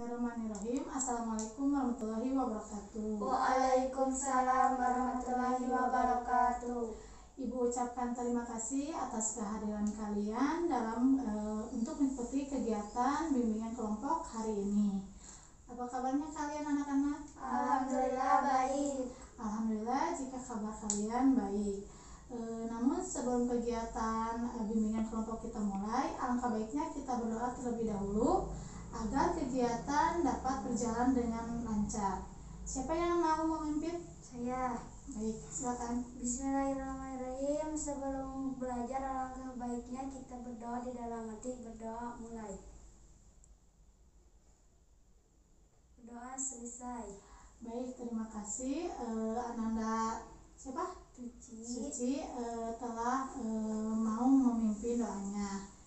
Bismillahirrahmanirrahim. Assalamualaikum warahmatullahi wabarakatuh. Waalaikumsalam warahmatullahi wabarakatuh. Ibu ucapkan terima kasih atas kehadiran kalian dalam untuk mengikuti kegiatan bimbingan kelompok hari ini. Apa kabarnya kalian anak-anak? Alhamdulillah baik. Alhamdulillah jika kabar kalian baik. Namun sebelum kegiatan bimbingan kelompok kita mulai, alangkah baiknya kita berdoa terlebih dahulu agar kegiatan dapat berjalan dengan lancar. Siapa yang mau memimpin? Saya. Baik, silakan. Bismillahirrahmanirrahim. Sebelum belajar alangkah baiknya kita berdoa di dalam hati. Berdoa mulai. Berdoa selesai. Baik, terima kasih. Ananda siapa? Suci telah mau memimpin doanya.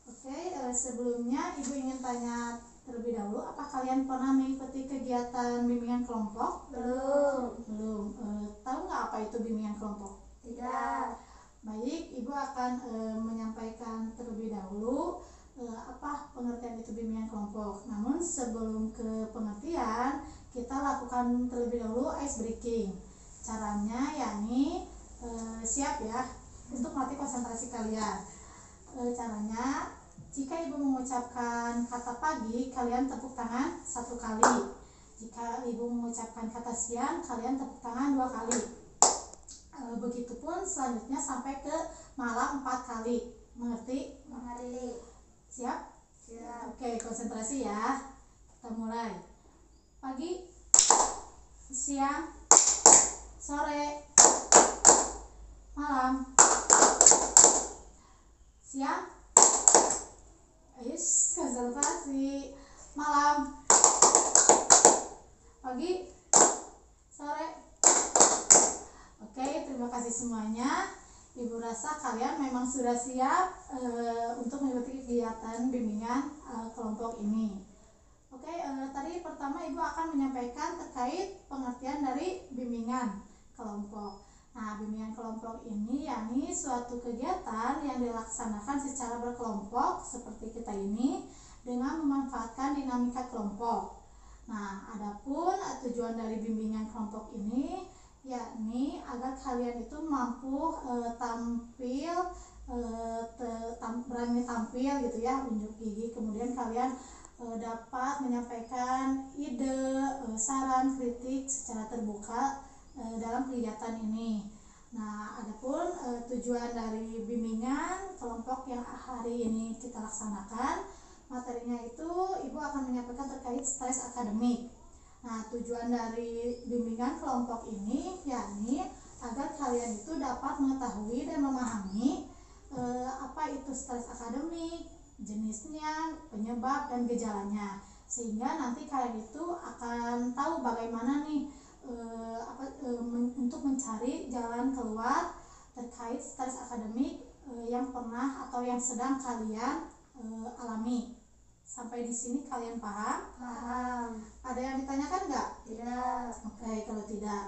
Oke, sebelumnya Ibu ingin tanya terlebih dahulu, apa kalian pernah mengikuti kegiatan bimbingan kelompok? Belum. Tahu nggak apa itu bimbingan kelompok? Tidak. Baik, Ibu akan menyampaikan terlebih dahulu apa pengertian itu bimbingan kelompok. Namun sebelum ke pengertian, kita lakukan terlebih dahulu ice breaking. Caranya yakni siap ya untuk melatih konsentrasi kalian. Caranya, jika Ibu mengucapkan kata pagi, kalian tepuk tangan 1 kali. Jika Ibu mengucapkan kata siang, kalian tepuk tangan 2 kali. Begitupun selanjutnya sampai ke malam 4 kali. Mengerti? Mengerti. Siap? Siap. Oke, konsentrasi ya. Kita mulai. Pagi, siang, sore, malam, siang, konsentrasi, malam, pagi, sore. Oke, terima kasih semuanya. Ibu rasa kalian memang sudah siap untuk mengikuti kegiatan bimbingan kelompok ini. Oke, tadi pertama Ibu akan menyampaikan terkait pengertian dari bimbingan kelompok. Nah, bimbingan kelompok ini yakni suatu kegiatan yang dilaksanakan secara berkelompok seperti kita ini dengan memanfaatkan dinamika kelompok. Nah, adapun tujuan dari bimbingan kelompok ini yakni agar kalian itu mampu berani tampil gitu ya, unjuk gigi, kemudian kalian dapat menyampaikan ide, saran, kritik secara terbuka dalam kegiatan ini. Nah, adapun tujuan dari bimbingan kelompok yang hari ini kita laksanakan, materinya itu Ibu akan menyampaikan terkait stres akademik. Nah, tujuan dari bimbingan kelompok ini yakni agar kalian itu dapat mengetahui dan memahami apa itu stres akademik, jenisnya, penyebab dan gejalanya, sehingga nanti kalian itu akan tahu bagaimana nih untuk mencari jalan keluar terkait stres akademik yang pernah atau yang sedang kalian alami. Sampai di sini kalian paham? Paham. Ada yang ditanyakan nggak? Tidak. Oke, kalau tidak.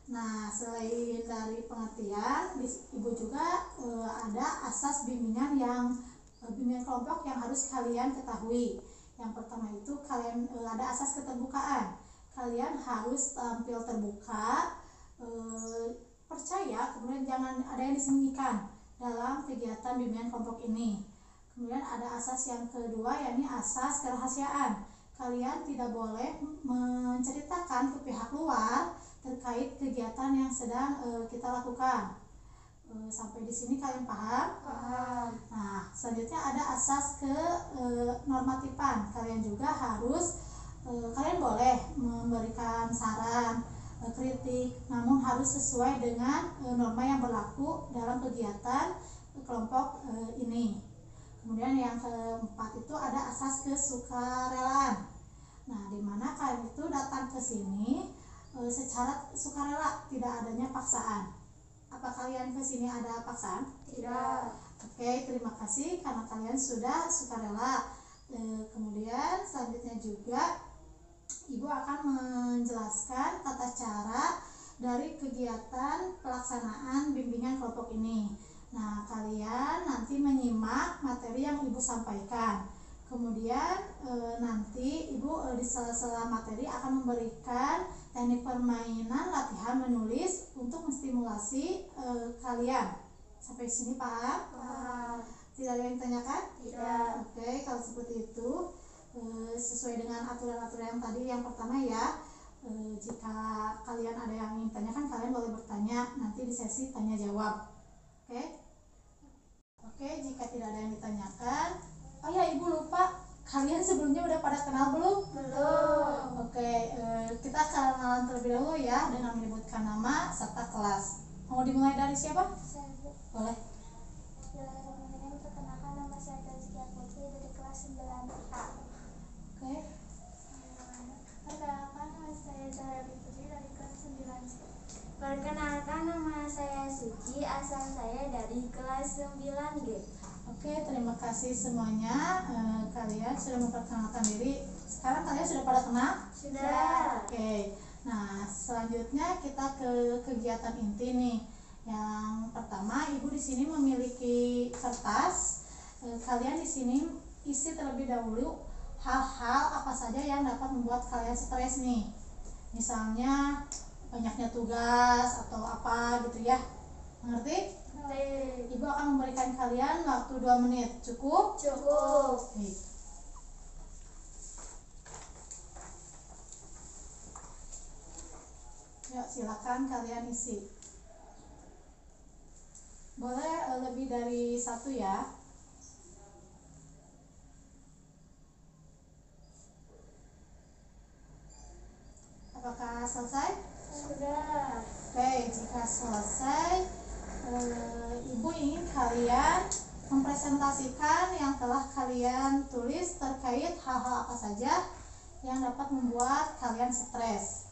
Nah, selain dari pengertian, Ibu juga ada asas bimbingan kelompok yang harus kalian ketahui. Yang pertama itu kalian ada asas keterbukaan. Kalian harus tampil terbuka, percaya, kemudian jangan ada yang disembunyikan dalam kegiatan bimbingan kelompok ini. Kemudian ada asas yang kedua, yakni asas kerahasiaan. Kalian tidak boleh menceritakan ke pihak luar terkait kegiatan yang sedang kita lakukan. Sampai di sini kalian paham? Paham. Nah, selanjutnya ada asas kenormatifan. Kalian juga harus kalian boleh memberikan saran, kritik, namun harus sesuai dengan norma yang berlaku dalam kegiatan kelompok ini. Kemudian yang keempat itu ada asas kesukarelaan. Nah, di mana kalian itu datang ke sini secara sukarela, tidak adanya paksaan. Apa kalian ke sini ada paksaan? Tidak. Oke, terima kasih karena kalian sudah sukarela. Kemudian selanjutnya juga Ibu akan menjelaskan tata cara dari kegiatan pelaksanaan bimbingan kelompok ini. Nah, kalian nanti menyimak materi yang Ibu sampaikan. Kemudian nanti Ibu di sela-sela materi akan memberikan teknik permainan latihan menulis untuk menstimulasi kalian. Sampai sini paham? Paham. Tidak ada yang ditanyakan? Tidak. Oke, kalau seperti itu sesuai dengan aturan-aturan yang tadi. Yang pertama ya, jika kalian ada yang ingin tanyakan, kalian boleh bertanya nanti di sesi tanya jawab. Oke, jika tidak ada yang ditanyakan, oh ya Ibu lupa, kalian sebelumnya udah pada kenal belum? Belum. Oke, kita kenalan terlebih dahulu ya dengan menyebutkan nama serta kelas. Mau dimulai dari siapa? Boleh. Perkenalkan, nama saya Tazkia Putri dari kelas 9A. Oke. Perkenalkan, nama saya Zahra Putri dari kelas 9C. Perkenalkan, nama saya Suci, asal saya dari kelas 9G. Oke, terima kasih semuanya. Kalian sudah memperkenalkan diri. Sekarang kalian sudah pada kenal? Sudah. Oke. Nah, selanjutnya kita ke kegiatan inti nih. Yang pertama, Ibu di sini memiliki kertas. Kalian di sini isi terlebih dahulu hal-hal apa saja yang dapat membuat kalian stres nih. Misalnya banyaknya tugas atau apa gitu ya. Mengerti? Ibu akan memberikan kalian waktu 2 menit. Cukup? Cukup. Baik. Yuk, silakan kalian isi. Boleh lebih dari 1 ya. Apakah selesai? Sudah. Oke, jika selesai, Ibu ingin kalian mempresentasikan yang telah kalian tulis terkait hal-hal apa saja yang dapat membuat kalian stres.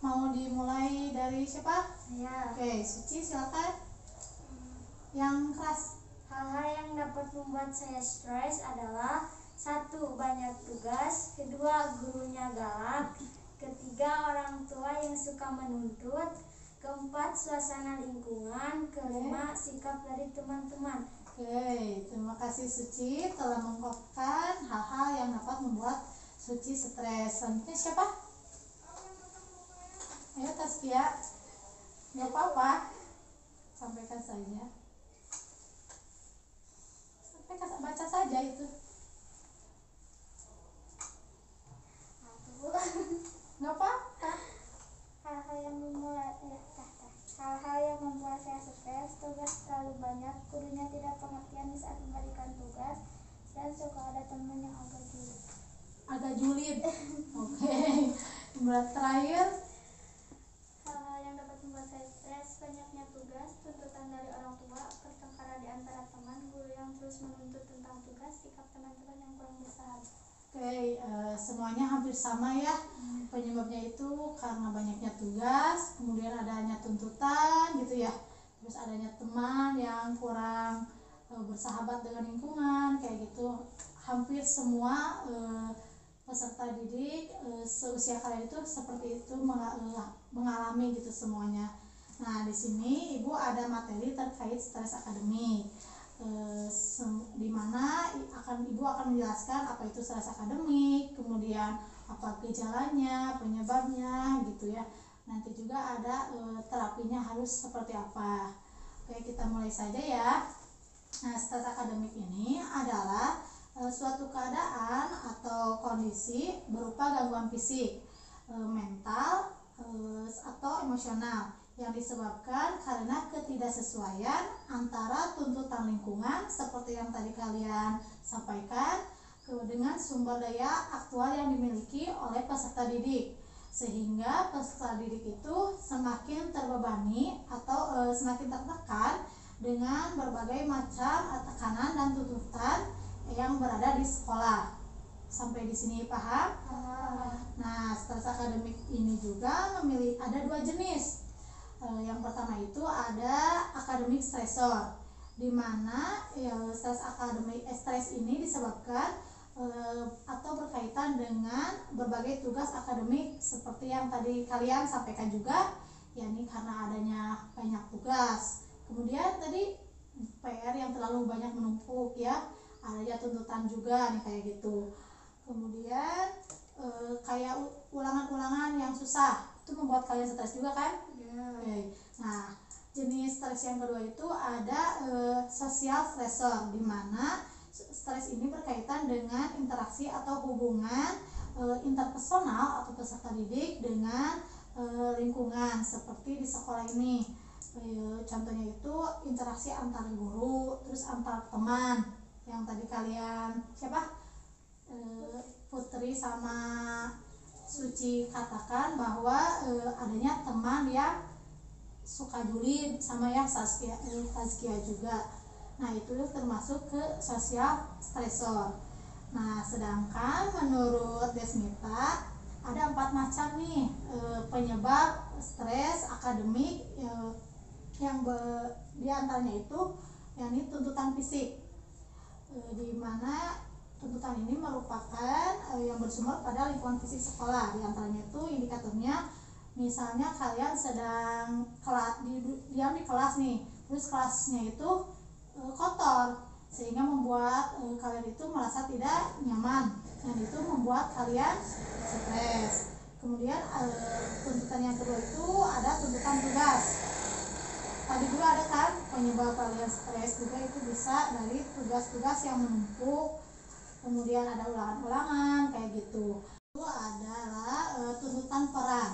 Mau dimulai dari siapa? Saya. Oke, Suci silakan. Yang keras. Hal-hal yang dapat membuat saya stres adalah 1. Banyak tugas, 2. Gurunya galak, 3. Orang tua yang suka menuntut, 4. Suasana lingkungan, 5. Sikap dari teman-teman. Oke, terima kasih Suci telah mengungkapkan hal-hal yang dapat membuat Suci stres. Selanjutnya siapa? Ayo Tazkia. Gak apa-apa, sampaikan saja. Baca saja itu. Gak apa-apa. Hal-hal yang membuat saya stres, tugas terlalu banyak, gurunya tidak pengertian di saat memberikan tugas, dan suka ada teman yang agak julid. Agak julid. Oke. Berat terakhir. Hal-hal yang dapat membuat saya stres, banyaknya tugas, tuntutan dari orang tua, pertengkaran di antara teman, guru yang terus menuntut tentang tugas, sikap teman-teman yang kurang bersahabat. Oke, semuanya hampir sama ya. Penyebabnya itu karena banyaknya tugas, kemudian adanya tuntutan gitu ya. Terus adanya teman yang kurang bersahabat dengan lingkungan kayak gitu. Hampir semua peserta didik seusia kalian itu seperti itu mengalami gitu semuanya. Nah, di sini Ibu ada materi terkait stres akademik. Di mana Ibu akan menjelaskan apa itu stres akademik, kemudian apa gejalanya, penyebabnya gitu ya. Nanti juga ada terapinya harus seperti apa. Oke, kita mulai saja ya. Nah, stres akademik ini adalah suatu keadaan atau kondisi berupa gangguan fisik, mental, atau emosional yang disebabkan karena ketidaksesuaian antara tuntutan lingkungan seperti yang tadi kalian sampaikan dengan sumber daya aktual yang dimiliki oleh peserta didik, sehingga peserta didik itu semakin terbebani atau semakin tertekan dengan berbagai macam tekanan dan tuntutan yang berada di sekolah. Sampai di sini paham? Nah, stres akademik ini juga ada 2 jenis. Yang pertama itu ada akademik stresor, di mana stres ini disebabkan atau berkaitan dengan berbagai tugas akademik seperti yang tadi kalian sampaikan juga, yakni karena adanya banyak tugas. Kemudian tadi PR yang terlalu banyak menumpuk ya, adanya tuntutan juga nih kayak gitu. Kemudian kayak ulangan-ulangan yang susah itu membuat kalian stres juga kan? Oke. Nah, jenis stres yang kedua itu ada social stressor, di mana stres ini berkaitan dengan interaksi atau hubungan interpersonal atau peserta didik dengan lingkungan seperti di sekolah ini. Contohnya itu interaksi antar guru, terus antar teman yang tadi kalian Putri sama Suci katakan bahwa adanya teman yang suka julid sama ya Saskia juga. Nah, itu termasuk ke social stressor. Nah, sedangkan menurut Desmita ada 4 macam nih penyebab stres akademik yang diantaranya itu yakni tuntutan fisik, di mana tuntutan ini merupakan yang bersumber pada lingkungan fisik sekolah. Di antaranya itu indikatornya misalnya kalian sedang diam di kelas nih, terus kelasnya itu kotor sehingga membuat kalian itu merasa tidak nyaman dan itu membuat kalian stres. Kemudian tuntutan yang kedua itu ada tuntutan tugas. Tadi juga ada kan penyebab kalian stres juga itu bisa dari tugas-tugas yang menumpuk, kemudian ada ulangan-ulangan kayak gitu. Itu adalah tuntutan peran.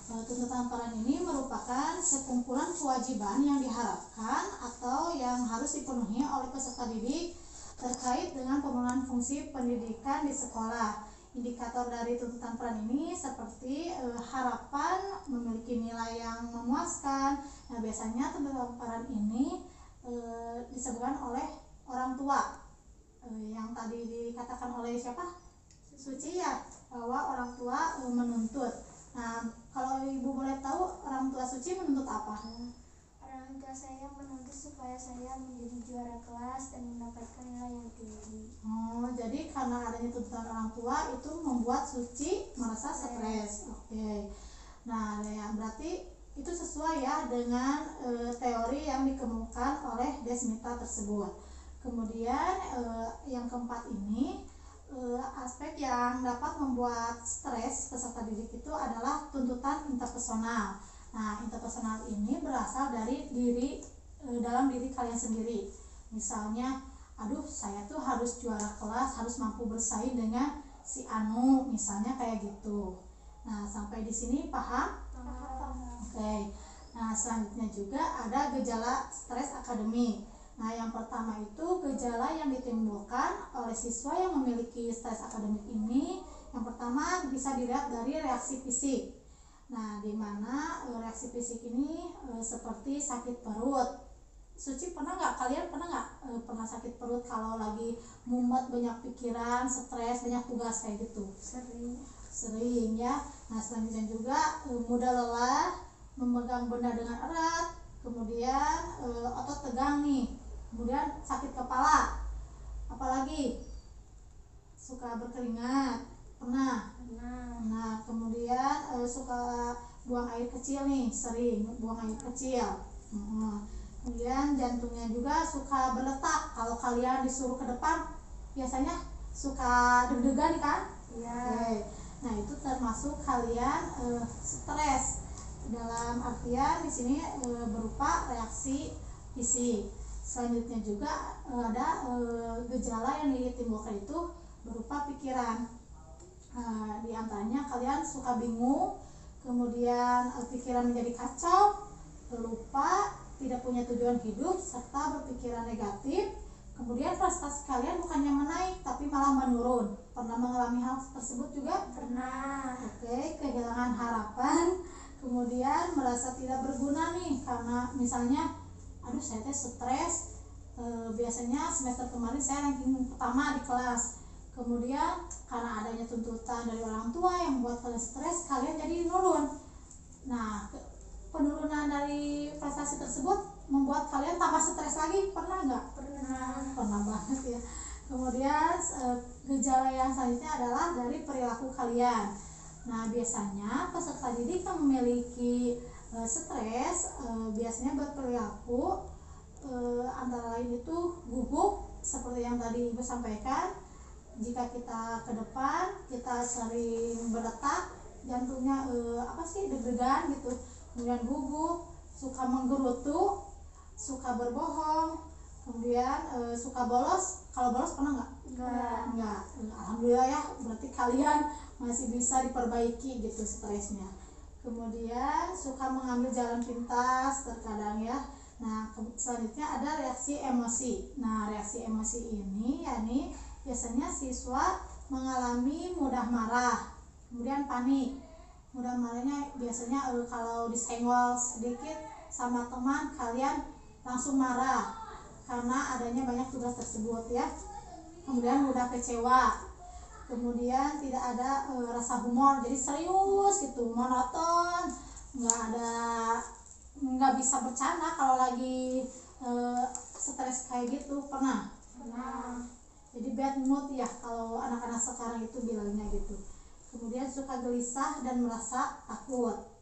Tuntutan peran ini merupakan sekumpulan kewajiban yang diharapkan atau yang harus dipenuhi oleh peserta didik terkait dengan pemenuhan fungsi pendidikan di sekolah. Indikator dari tuntutan peran ini seperti harapan memiliki nilai yang memuaskan. Nah, biasanya tuntutan peran ini disebutkan oleh orang tua, yang tadi dikatakan oleh siapa? Suci ya, bahwa orang tua menuntut. Nah, kalau ibu boleh tahu orang tua Suci menuntut apa? Orang tua saya menuntut supaya saya menjadi juara kelas dan mendapatkan nilai yang tinggi. Oh, jadi karena adanya tuntutan orang tua itu membuat Suci merasa stres. Oke. Nah, ya berarti itu sesuai ya dengan teori yang dikemukakan oleh Desmita tersebut. Kemudian yang keempat ini aspek yang dapat membuat stres peserta didik itu adalah tuntutan interpersonal. Nah, interpersonal ini berasal dari dalam diri kalian sendiri. Misalnya, aduh saya tuh harus juara kelas, harus mampu bersaing dengan si Anu, misalnya kayak gitu. Nah, sampai di sini paham? Oke. Nah, selanjutnya juga ada gejala stres akademik. Nah, yang pertama itu gejala yang ditimbulkan oleh siswa yang memiliki stres akademik ini. Yang pertama bisa dilihat dari reaksi fisik. Nah, di mana reaksi fisik ini seperti sakit perut. Suci kalian pernah nggak pernah sakit perut kalau lagi mumet, banyak pikiran, stres, banyak tugas kayak gitu? Sering ya. Nah, selanjutnya juga mudah lelah, memegang benda dengan erat, kemudian otot tegang nih, kemudian sakit kepala, apalagi suka berkeringat, pernah. Nah, kemudian suka buang air kecil nih, sering buang air kecil. Kemudian jantungnya juga suka berdetak. Kalau kalian disuruh ke depan, biasanya suka deg-degan kan? Iya. Nah, itu termasuk kalian stres. Dalam artian di sini berupa reaksi fisik. Selanjutnya juga ada gejala yang ditimbulkan itu berupa pikiran. Di antaranya kalian suka bingung, kemudian pikiran menjadi kacau, lupa, tidak punya tujuan hidup, serta berpikiran negatif. Kemudian prestasi kalian bukannya menaik tapi malah menurun. Pernah mengalami hal tersebut juga? Pernah. Oke, kehilangan harapan, kemudian merasa tidak berguna nih karena misalnya aduh saya stres, biasanya semester kemarin saya ranking pertama di kelas. Kemudian karena adanya tuntutan dari orang tua yang membuat kalian stres, kalian jadi nurun. Nah, penurunan dari prestasi tersebut membuat kalian tambah stres lagi. Pernah nggak? Pernah banget ya. Kemudian gejala yang selanjutnya adalah dari perilaku kalian. Nah, biasanya peserta didik yang memiliki stres biasanya berperilaku antara lain itu gugup, seperti seperti yang tadi Ibu sampaikan, jika kita ke depan, kita sering berdetak, jantungnya deg-degan gitu, kemudian gugup, suka menggerutu, suka berbohong, kemudian suka bolos. Kalau bolos pernah nggak? Enggak. Alhamdulillah ya, berarti kalian masih bisa diperbaiki gitu stresnya. Kemudian suka mengambil jalan pintas terkadang ya. Nah, selanjutnya ada reaksi emosi. Nah, reaksi emosi ini yakni biasanya siswa mengalami mudah marah, kemudian panik. Mudah marahnya biasanya kalau disenggol sedikit sama teman, kalian langsung marah karena adanya banyak tugas tersebut ya. Kemudian mudah kecewa, kemudian tidak ada rasa humor, jadi serius gitu, monoton, nggak bisa bercanda kalau lagi stres kayak gitu. Pernah? Jadi bad mood ya kalau anak-anak sekarang itu bilangnya gitu. Kemudian suka gelisah dan merasa takut.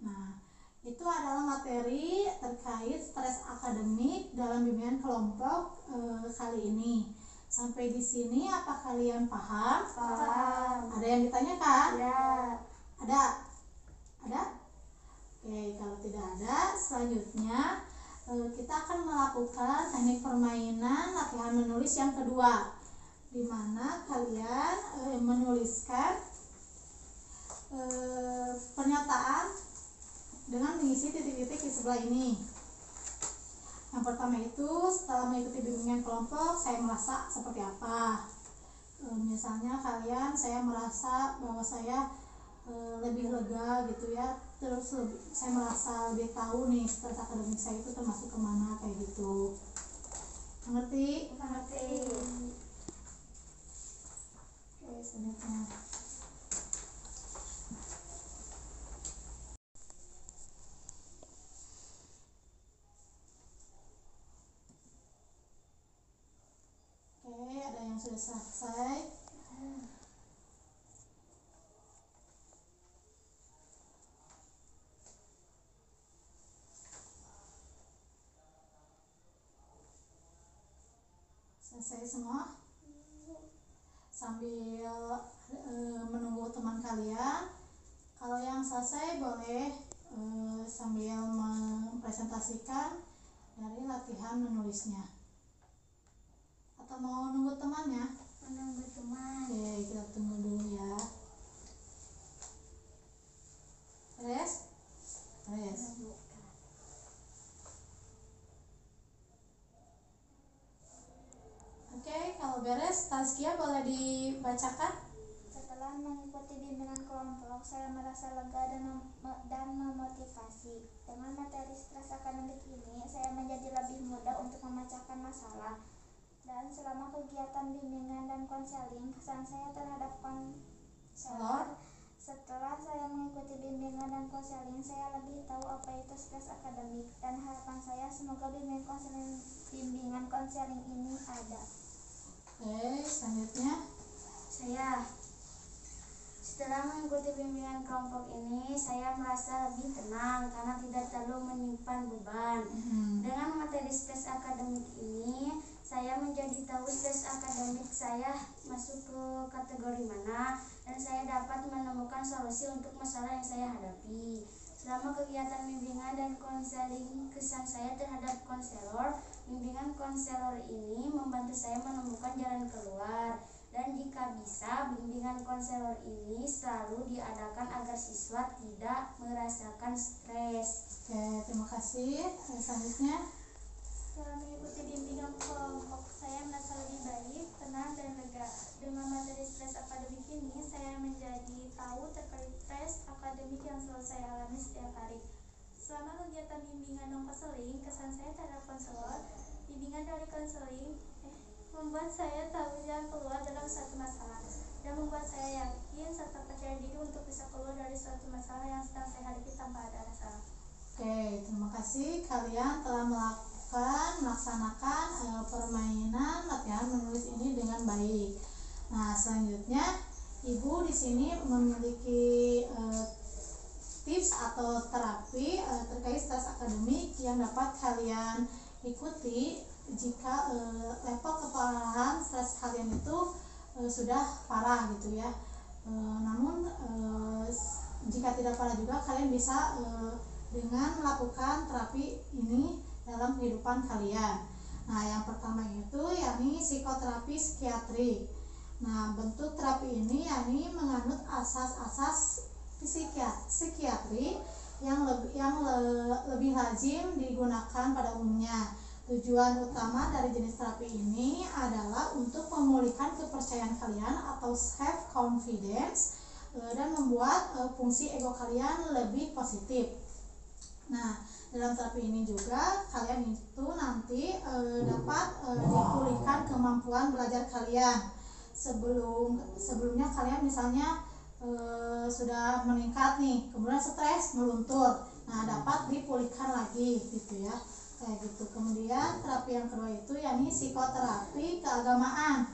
Nah, itu adalah materi terkait stres akademik dalam bimbingan kelompok kali ini. Sampai di sini apa kalian paham? Paham. Ada yang ditanyakan? Ya. Ada? Oke, kalau tidak ada, selanjutnya kita akan melakukan teknik permainan latihan menulis yang kedua, di mana kalian menuliskan pernyataan dengan mengisi titik-titik di sebelah ini. Yang pertama itu, setelah mengikuti bimbingan kelompok, saya merasa seperti apa. Misalnya saya merasa bahwa saya lebih lega gitu ya. Terus saya merasa lebih tahu nih stres akademik saya itu termasuk kemana kayak gitu. Mengerti? Oke, selanjutnya. Oke, ada yang sudah selesai? Selesai semua? Sambil menunggu teman kalian, kalau yang selesai boleh sambil mempresentasikan dari latihan menulisnya. Atau mau nunggu temannya? Menunggu teman. Oke, kita tunggu dulu ya. Beres? Oke, kalau beres, Tazkia boleh dibacakan? Setelah mengikuti bimbingan kelompok, saya merasa lega dan memotivasi. Dengan materi stres akademik ini, saya menjadi lebih mudah untuk memecahkan masalah. Dan selama kegiatan bimbingan dan konseling, kesan saya terhadap konselor. Setelah saya mengikuti bimbingan dan konseling, saya lebih tahu apa itu stres akademik. Dan harapan saya semoga bimbingan konseling ini ada. Oke, selanjutnya. Setelah mengikuti bimbingan kelompok ini, saya merasa lebih tenang karena tidak terlalu menyimpan beban. Dengan materi stres akademik ini, saya menjadi tahu stres akademik saya masuk ke kategori mana, dan saya dapat menemukan solusi untuk masalah yang saya hadapi. Selama kegiatan bimbingan dan konseling, kesan saya terhadap konselor, bimbingan konselor ini membantu saya menemukan jalan keluar. Dan jika bisa, bimbingan konselor ini selalu diadakan agar siswa tidak merasakan stres. Oke, terima kasih. Selanjutnya. Setelah mengikuti bimbingan kelompok, saya merasa lebih baik, tenang, dan lega. Dengan materi stres akademik ini, saya menjadi tahu terkait stres akademik yang selalu saya alami setiap hari. Selama kegiatan bimbingan dan konseling, kesan saya terhadap konselor, bimbingan dari konseling membuat saya tahu jalan keluar dalam suatu masalah, dan membuat saya yakin serta percaya diri untuk bisa keluar dari suatu masalah yang sedang saya hadapi tanpa ada rasa. Oke, terima kasih kalian telah melaksanakan permainan latihan menulis ini dengan baik. Nah, selanjutnya Ibu di sini memiliki tips atau terapi terkait stres akademik yang dapat kalian ikuti jika level keparahan stres kalian itu sudah parah gitu ya. Namun jika tidak parah juga kalian bisa dengan melakukan terapi ini dalam kehidupan kalian. Nah, yang pertama itu yakni psikoterapi psikiatri. Nah, bentuk terapi ini yakni menganut asas-asas psikiatri yang lebih lazim digunakan pada umumnya. Tujuan utama dari jenis terapi ini adalah untuk memulihkan kepercayaan kalian atau self confidence dan membuat fungsi ego kalian lebih positif. Nah, dalam terapi ini juga kalian itu nanti dapat dipulihkan kemampuan belajar kalian. Sebelumnya kalian misalnya sudah meningkat nih, kemudian stres meluntur. Nah, dapat dipulihkan lagi gitu ya. Kayak gitu. Kemudian terapi yang kedua itu yakni psikoterapi keagamaan.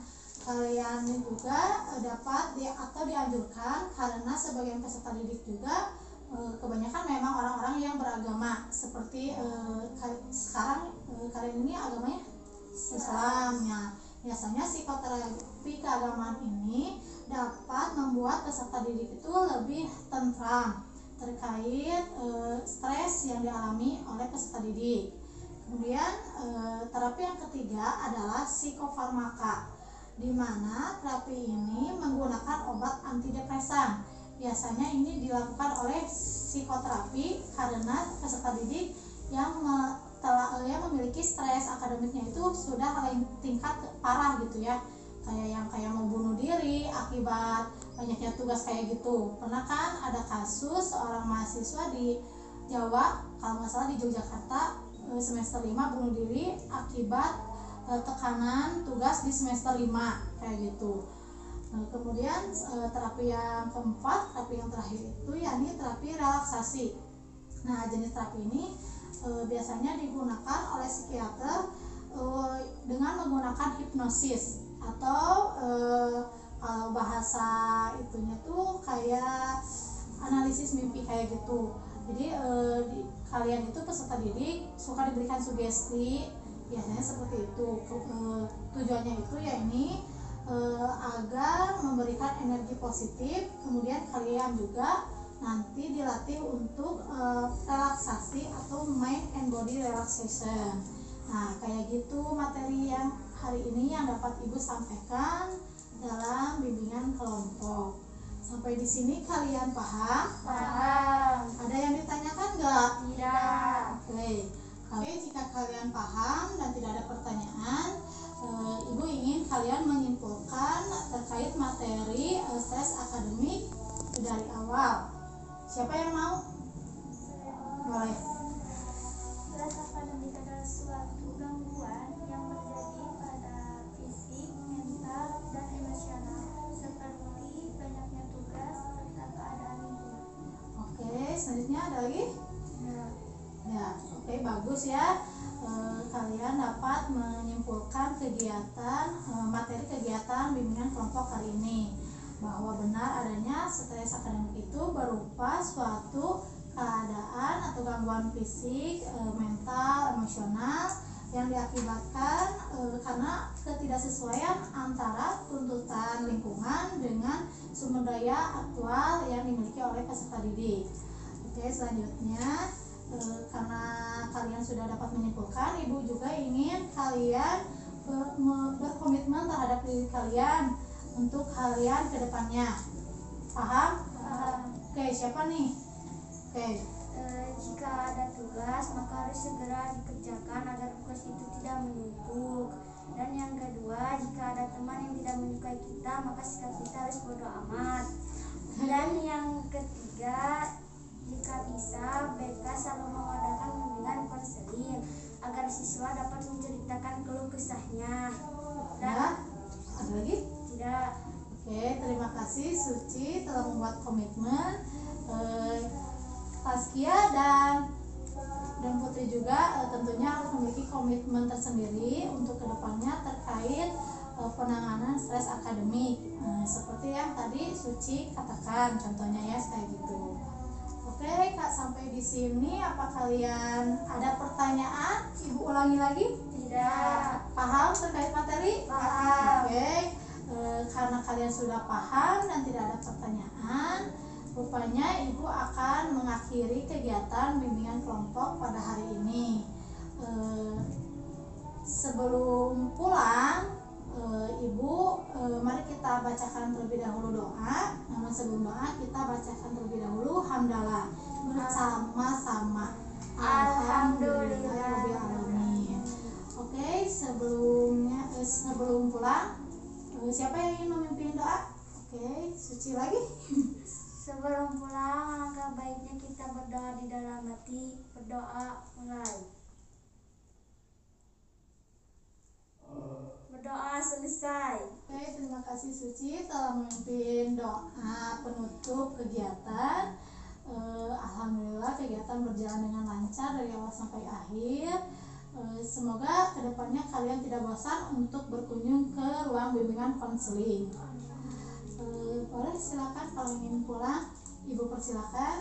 Kalian juga dapat atau dianjurkan karena sebagian peserta didik juga kebanyakan memang orang-orang yang beragama, seperti sekarang kalian ini agamanya Islam ya. Biasanya psikoterapi keagamaan ini dapat membuat peserta didik itu lebih tentram terkait stres yang dialami oleh peserta didik. Kemudian terapi yang ketiga adalah psikofarmaka, di mana terapi ini menggunakan obat antidepresan. Biasanya ini dilakukan oleh psikoterapi karena peserta didik yang memiliki stres akademiknya itu sudah tingkat parah gitu ya, kayak mau bunuh diri akibat banyaknya tugas kayak gitu. Pernah kan ada kasus seorang mahasiswa di Jawa, kalau nggak salah di Yogyakarta, semester 5 bunuh diri akibat tekanan tugas di semester 5 kayak gitu. Kemudian terapi yang keempat, terapi yang terakhir itu yakni terapi relaksasi. Nah, jenis terapi ini biasanya digunakan oleh psikiater dengan menggunakan hipnosis atau kalau bahasa itunya tuh kayak analisis mimpi kayak gitu. Jadi kalian itu peserta didik suka diberikan sugesti, biasanya seperti itu. Tujuannya itu yakni agar memberikan energi positif. Kemudian kalian juga nanti dilatih untuk relaksasi atau mind and body relaxation. Nah, kayak gitu materi yang hari ini yang dapat Ibu sampaikan dalam bimbingan kelompok. Sampai di sini kalian paham? Paham. Ada yang ditanyakan nggak? Tidak. Oke, jika kalian paham dan tidak ada pertanyaan, Ibu ingin kalian menyimpulkan terkait materi stres akademik dari awal. Siapa yang mau? Boleh. Stres akademik adalah suatu gangguan yang terjadi pada fisik, mental, dan emosional, seperti banyaknya tugas serta keadaan lingkungan. Oke, selanjutnya ada lagi? Ya, oke, bagus ya. Kalian dapat menyimpulkan materi kegiatan bimbingan kelompok hari ini, bahwa benar adanya stres akademik itu berupa suatu keadaan atau gangguan fisik, mental, emosional yang diakibatkan karena ketidaksesuaian antara tuntutan lingkungan dengan sumber daya aktual yang dimiliki oleh peserta didik. Oke, selanjutnya karena kalian sudah dapat menyimpulkan, Ibu juga ingin kalian berkomitmen terhadap diri kalian untuk kalian ke depannya. Paham? Paham. Oke, siapa nih? Oke. Jika ada tugas, maka harus segera dikerjakan agar tugas itu tidak menumpuk. Dan yang kedua, jika ada teman yang tidak menyukai kita, maka sikap kita harus bodo amat. Dan yang ketiga, jika bisa, BK selalu mengadakan bimbingan konseling agar siswa dapat menceritakan keluh kesahnya. Dan ada lagi? tidak. Oke, terima kasih Suci telah membuat komitmen. Taskia dan Putri juga tentunya harus memiliki komitmen tersendiri untuk kedepannya terkait penanganan stres akademik, seperti yang tadi Suci katakan contohnya ya, kayak gitu. Oke, Oke, Kak, sampai di sini apa kalian ada pertanyaan? Ibu ulangi lagi? Tidak. Paham terkait materi? Paham. Oke. Karena kalian sudah paham dan tidak ada pertanyaan, rupanya Ibu akan mengakhiri kegiatan bimbingan kelompok pada hari ini. Sebelum pulang, Ibu, mari kita bacakan terlebih dahulu doa. Namun sebelum doa kita bacakan terlebih dahulu hamdalah bersama-sama. Alhamdulillahirobbilalamin. Oke, sebelum pulang, siapa yang ingin memimpin doa? Oke, Suci lagi. Sebelum pulang, alangkah baiknya kita berdoa di dalam hati. Berdoa mulai. Berdoa selesai. Oke, terima kasih Suci telah memimpin doa penutup kegiatan. Alhamdulillah kegiatan berjalan dengan lancar dari awal sampai akhir. Semoga kedepannya kalian tidak bosan untuk berkunjung ke ruang bimbingan konseling. Boleh silakan kalau ingin pulang, Ibu persilakan.